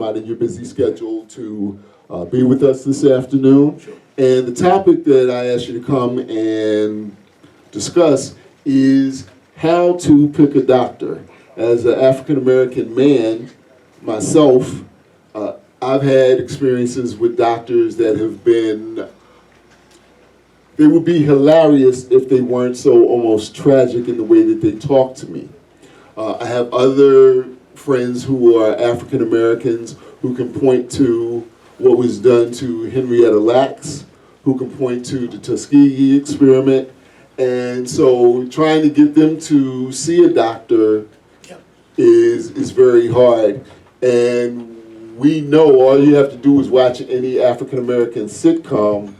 out of your busy schedule to be with us this afternoon. Sure. And the topic that I asked you to come and discuss is how to pick a doctor. As an African American man, myself, I've had experiences with doctors that have been, they would be hilarious if they weren't so almost tragic in the way that they talk to me. I have other friends who are African Americans who can point to what was done to Henrietta Lacks, who can point to the Tuskegee experiment. And so trying to get them to see a doctor is very hard. And we know all you have to do is watch any African American sitcom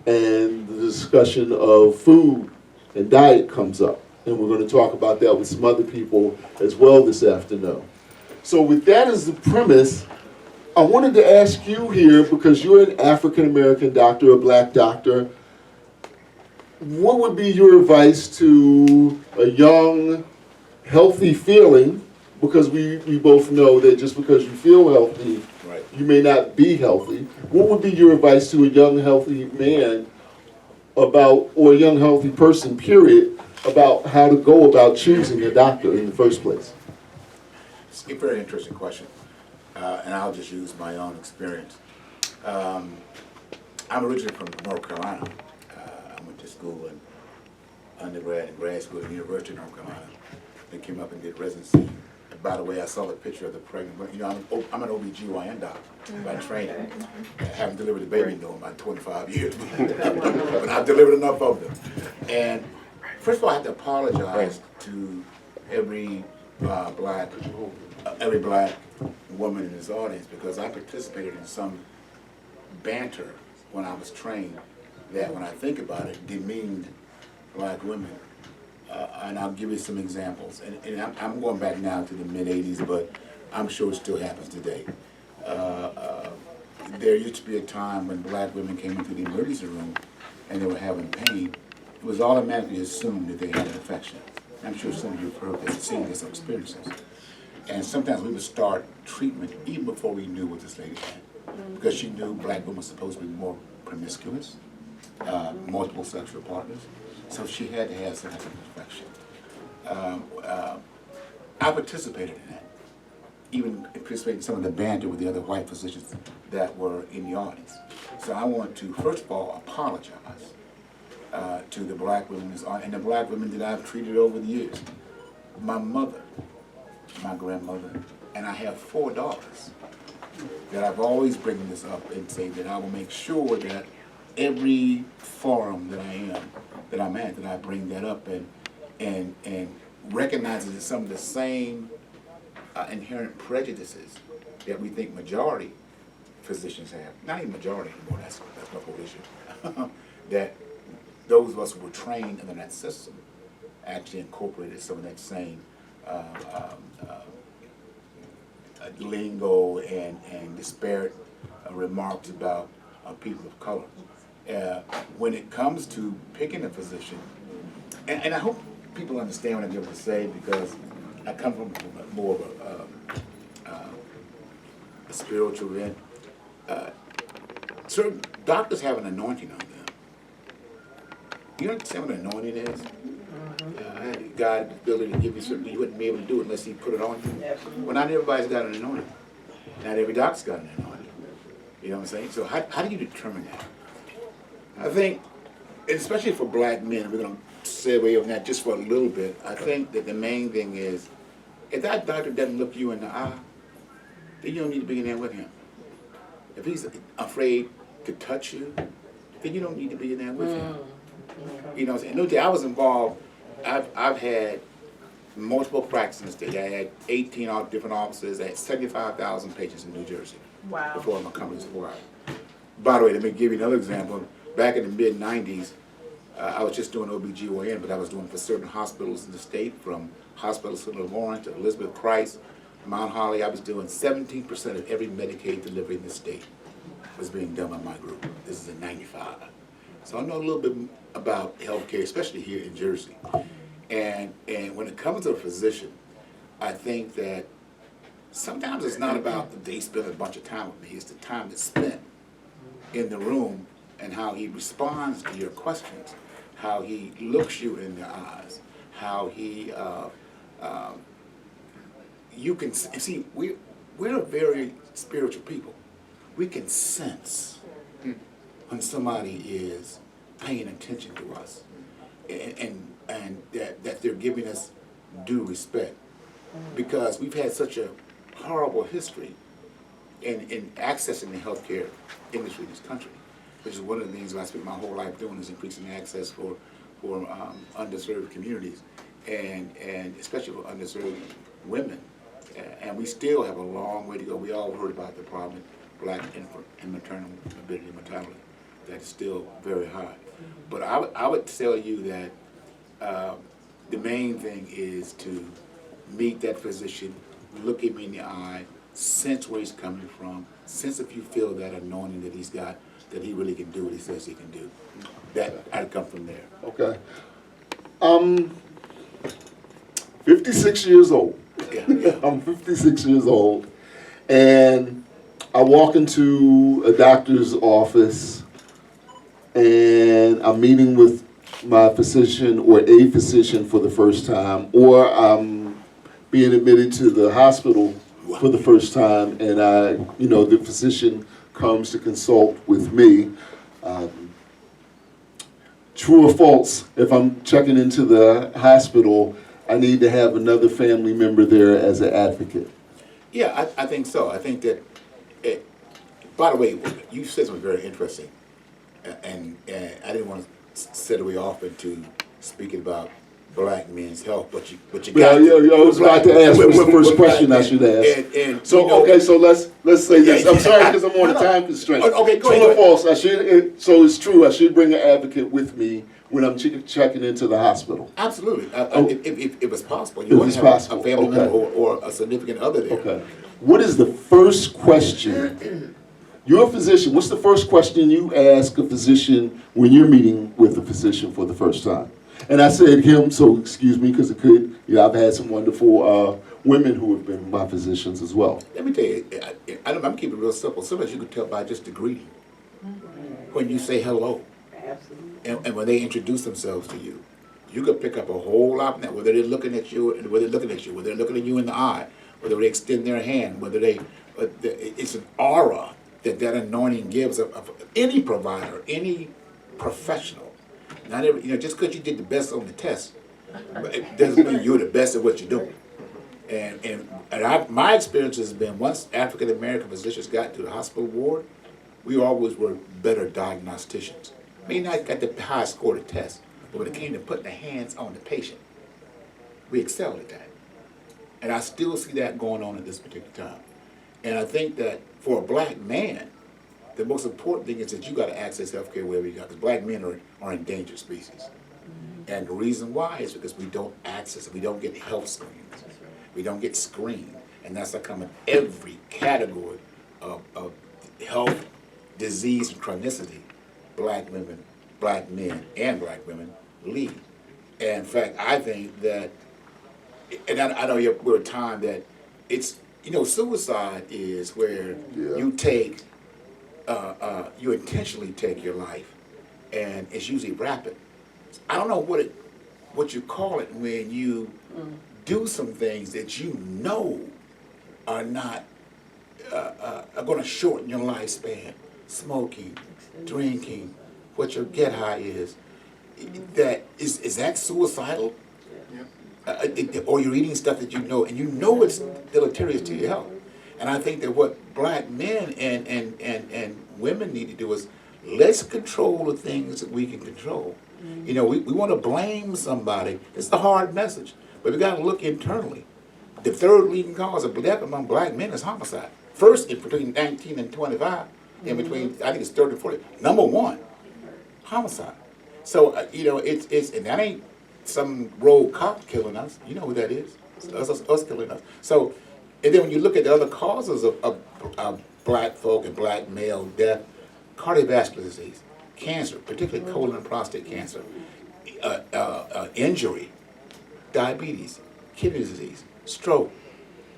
and the discussion of food and diet comes up. And we're going to talk about that with some other people as well this afternoon. So with that as the premise, I wanted to ask you here, because you're an African American doctor, a black doctor, what would be your advice to a young, healthy feeling, because we both know that just because you feel healthy, Right. you may not be healthy. What would be your advice to a young, healthy man about, or a young, healthy person, period, about how to go about choosing a doctor in the first place? It's a very interesting question, and I'll just use my own experience. I'm originally from North Carolina. I went to school in undergrad and grad school at the University of North Carolina. Then came up and did residency. And by the way, I saw the picture of the pregnant woman. You know, I'm an OBGYN doctor by training. I haven't delivered a baby though in about 25 years, but I've delivered enough of them. And first of all, I have to apologize to every black woman in this audience, because I participated in some banter when I was trained that, when I think about it, demeaned black women. And I'll give you some examples. And I'm going back now to the mid-'80s, but I'm sure it still happens today. There used to be a time when black women came into the emergency room and they were having pain. It was automatically assumed that they had an infection. I'm sure some of you have heard this, seen this, or experienced this. And sometimes we would start treatment even before we knew what this lady had, because she knew black women were supposed to be more promiscuous, multiple sexual partners, so she had to have some kind of infection. I participated in that, even participated in some of the banter with the other white physicians that were in the audience. So I want to, first of all, apologize to the black women and the black women that I've treated over the years. My mother, my grandmother, and I have 4 daughters that I've always bring this up and say that I will make sure that every forum that I'm at, that I bring that up and recognizes that some of the same inherent prejudices that we think majority physicians have, not even majority anymore, that's my whole issue, that those of us who were trained under that system actually incorporated some of that same lingo and disparate remarks about people of color. When it comes to picking a physician, and I hope people understand what I'm going to say, because I come from more of a spiritual bent. Certain doctors have an anointing on them. You understand what an anointing is? God had the ability to give you something you wouldn't be able to do unless He put it on you. Well, not everybody's got an anointing. Not every doctor's got an anointing. You know what I'm saying? So how do you determine that? I think, especially for black men, we're going to segue on that just for a little bit. I think that the main thing is, if that doctor doesn't look you in the eye, then you don't need to be in there with him. If he's afraid to touch you, then you don't need to be in there with him. You know what I'm saying? I was involved. I've had multiple practices. I had 18 different offices. I had 75,000 patients in New Jersey. Wow. Before my company was acquired. By the way, let me give you another example. Back in the mid-'90s, I was just doing OBGYN, but I was doing for certain hospitals in the state, from Hospital St. Lawrence to Elizabeth Christ, Mount Holly. I was doing 17% of every Medicaid delivery in the state was being done by my group. This is in '95. So I know a little bit about healthcare, especially here in Jersey. And when it comes to a physician, I think that sometimes it's not about that they spend a bunch of time with me, it's the time that's spent in the room and how he responds to your questions, how he looks you in the eyes, how he, you can see, we're a very spiritual people. We can sense when somebody is paying attention to us and that they're giving us due respect, because we've had such a horrible history in accessing the healthcare industry in this country, which is one of the things I spent my whole life doing, is increasing access for underserved communities, and especially for underserved women. And we still have a long way to go. We all heard about the problem with black infant and maternal morbidity and mortality. That is still very high. But I would tell you that the main thing is to meet that physician, look him in the eye, sense where he's coming from, sense if you feel that anointing that he's got, that he really can do what he says he can do. That I'd come from there. Okay. 56 years old. Yeah. I'm 56 years old, and I walk into a doctor's office, and I'm meeting with my physician or a physician for the first time, or I'm being admitted to the hospital for the first time, and the physician comes to consult with me. True or false, if I'm checking into the hospital, I need to have another family member there as an advocate. Yeah, I think so. I think that, by the way, you said something very interesting, and I didn't want to segue off into speaking about black men's health, but you got. Yeah, I was about to ask. What's the first question I should ask? And so okay, so let's say this. I'm sorry because I'm on a time constraint. Okay, go ahead. True or false? So it's true. I should bring an advocate with me when I'm checking into the hospital. Absolutely. If it's possible, you want to have a family member or a significant other there. Okay. What is the first question? You're a physician. What's the first question you ask a physician when you're meeting with a physician for the first time? And I said him, so excuse me, because it could. I've had some wonderful women who have been my physicians as well. Let me tell you, I'm keeping it real simple. Sometimes you can tell by just the greeting. When you say hello. Absolutely. And when they introduce themselves to you, you could pick up a whole lot from that, whether they're looking at you, whether they're looking at you in the eye, whether they extend their hand, whether it's an aura that anointing gives of any provider, any professional. Not every, just because you did the best on the test, it doesn't mean you're the best at what you're doing. And my experience has been, once African American physicians got to the hospital ward, we always were better diagnosticians. May not got the highest score to test, but when it came to putting the hands on the patient, we excelled at that. And I still see that going on at this particular time. And I think that for a black man, the most important thing is that you got to access health care wherever you got, because black men are endangered species. And the reason why is because we don't access it. We don't get health screens. We don't get screened. And that's like in every category of health, disease, and chronicity. Black women, black men, and black women lead. And in fact, I think that, and I know we're a time that it's, suicide is where you take, you intentionally take your life, and it's usually rapid. I don't know what you call it when you do some things that you know are not are going to shorten your lifespan. Smoking, drinking, what your get high is. That is that suicidal? Or you're eating stuff that you know, and you know it's deleterious to your health. And I think that what black men and women need to do is let's control the things that we can control. We want to blame somebody. It's the hard message, but we got to look internally. The third leading cause of death among black men is homicide. First, between 19 and 25, in between, I think it's 30 and 40. Number one, homicide. So, it's and that ain't some rogue cop killing us. You know who that is. It's us killing us. So, and then when you look at the other causes of black folk and black male death, cardiovascular disease, cancer, particularly colon and prostate cancer, injury, diabetes, kidney disease, stroke,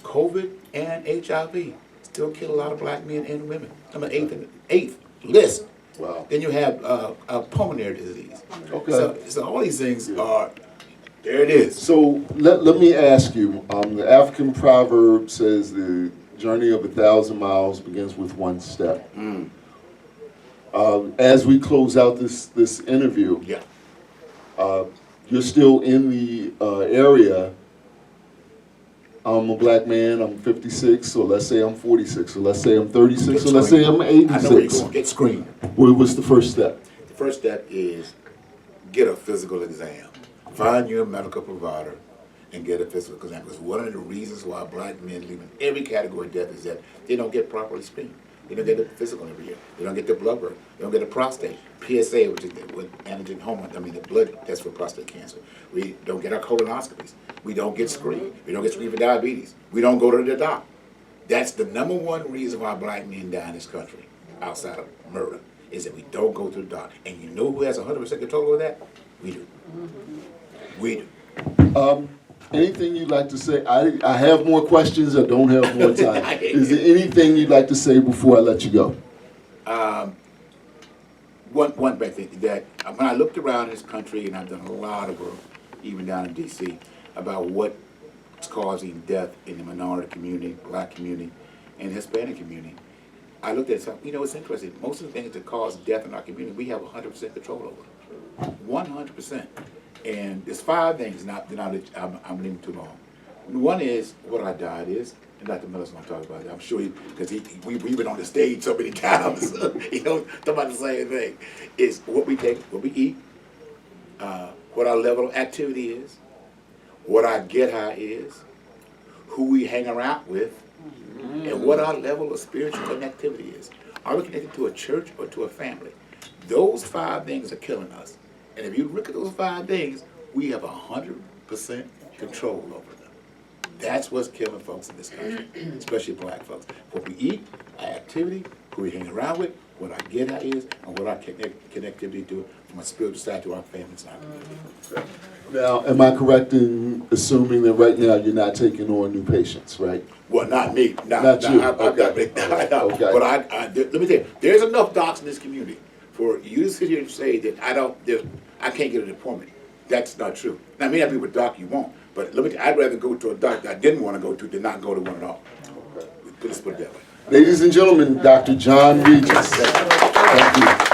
COVID and HIV still kill a lot of black men and women. I'm an eighth list. Wow. Then you have pulmonary disease. Okay. So all these things are, there it is. So let me ask you, the African proverb says the journey of 1,000 miles begins with one step. As we close out this interview, Yeah. you're still in the area. I'm a black man, I'm 56, so let's say I'm 46, so let's say I'm 36, so let's say I'm I know where you're 86. going. Get screened. What was the first step? The first step is get a physical exam. Find your medical provider and get a physical exam. Because one of the reasons why black men leave in every category of death is that they don't get properly screened. They don't get a physical every year. They don't get their blood work. They don't get a prostate. PSA, which is with antigen hormone, the blood test for prostate cancer. We don't get our colonoscopies. We don't get screened. We don't get screened for diabetes. We don't go to the doctor. That's the number one reason why black men die in this country, outside of murder, is that we don't go to the doctor. And you know who has 100% control over that? We do. We do. Anything you'd like to say? I have more questions. I don't have more time. Is there anything you'd like to say before I let you go? One big thing that when I looked around this country, and I've done a lot of work, even down in D.C., about what's causing death in the minority community, black community, and Hispanic community, I looked at something. You know, it's interesting. Most of the things that cause death in our community, we have 100% control over. 100%. And there's 5 things that I'm leaving too long. One is what our diet is, and Dr. Miller's going to talk about it. I'm sure because we've been on the stage so many times, you know, talking about the same thing. Is what we take, what we eat, what our level of activity is, what our get high is, who we hang around with, and what our level of spiritual connectivity is. Are we connected to a church or to a family? Those 5 things are killing us. And if you look at those 5 things, we have 100% control over them. That's what's killing folks in this country, especially black folks. What we eat, our activity, who we hang around with, what our get at is, and what our connectivity to from a spiritual side to our families and our community. Now, am I correct in assuming that right now you're not taking on new patients, right? Well, not me. Not you. Okay. But let me tell you, there's enough docs in this community for you to sit here and say that I can't get an appointment. That's not true. Now, may not be what doc you want, but let me tell you, I'd rather go to a doc that I didn't want to go to than not go to one at all. Okay. Let's put it that way. Ladies and gentlemen, Dr. Jon Regis. Thank you.